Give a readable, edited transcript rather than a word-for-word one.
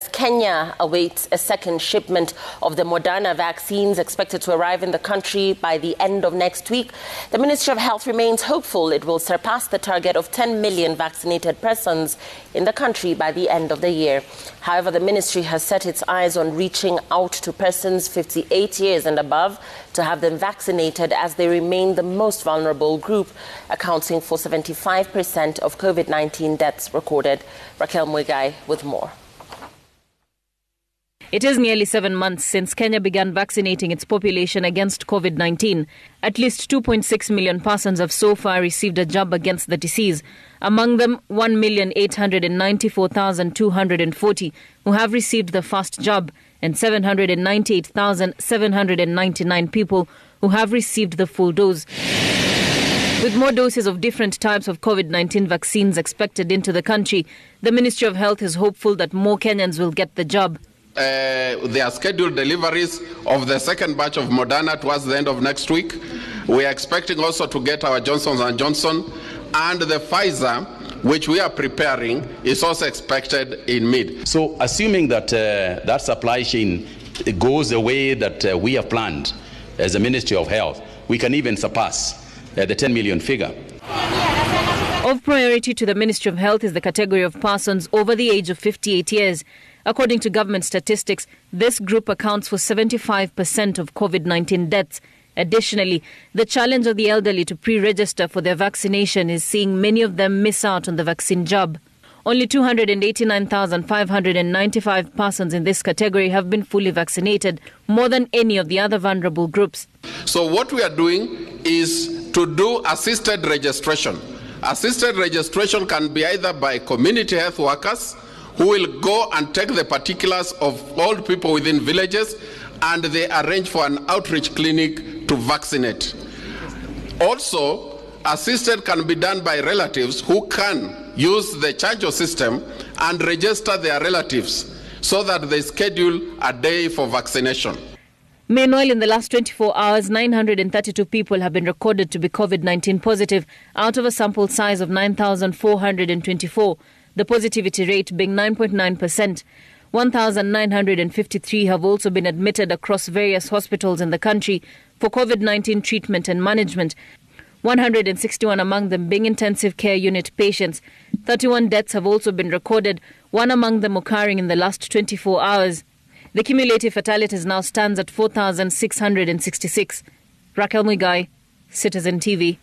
Kenya awaits a second shipment of the Moderna vaccines expected to arrive in the country by the end of next week. The Ministry of Health remains hopeful it will surpass the target of 10 million vaccinated persons in the country by the end of the year. However, the ministry has set its eyes on reaching out to persons 58 years and above to have them vaccinated, as they remain the most vulnerable group, accounting for 75% of COVID-19 deaths recorded. Raquel Mwigai with more. It is nearly 7 months since Kenya began vaccinating its population against COVID-19. At least 2.6 million persons have so far received a jab against the disease. Among them, 1,894,240 who have received the first jab and 798,799 people who have received the full dose. With more doses of different types of COVID-19 vaccines expected into the country, the Ministry of Health is hopeful that more Kenyans will get the jab. There are scheduled deliveries of the second batch of Moderna towards the end of next week. We are expecting also to get our Johnson & Johnson, and the Pfizer, which we are preparing, is also expected in mid. So assuming that that supply chain goes the way that we have planned as the Ministry of Health, we can even surpass the 10 million figure. Of priority to the Ministry of Health is the category of persons over the age of 58 years. According to government statistics, this group accounts for 75% of COVID-19 deaths. Additionally, the challenge of the elderly to pre-register for their vaccination is seeing many of them miss out on the vaccine jab. Only 289,595 persons in this category have been fully vaccinated, more than any of the other vulnerable groups. So what we are doing is to do assisted registration. Assisted registration can be either by community health workers, who will go and take the particulars of old people within villages, and they arrange for an outreach clinic to vaccinate. Also, assisted can be done by relatives who can use the chanjo system and register their relatives so that they schedule a day for vaccination. Meanwhile, in the last 24 hours, 932 people have been recorded to be COVID-19 positive out of a sample size of 9,424. The positivity rate being 9.9%. 1,953 have also been admitted across various hospitals in the country for COVID-19 treatment and management, 161 among them being intensive care unit patients. 31 deaths have also been recorded, one among them occurring in the last 24 hours. The cumulative fatalities now stands at 4,666. Raquel Mwigai, Citizen TV.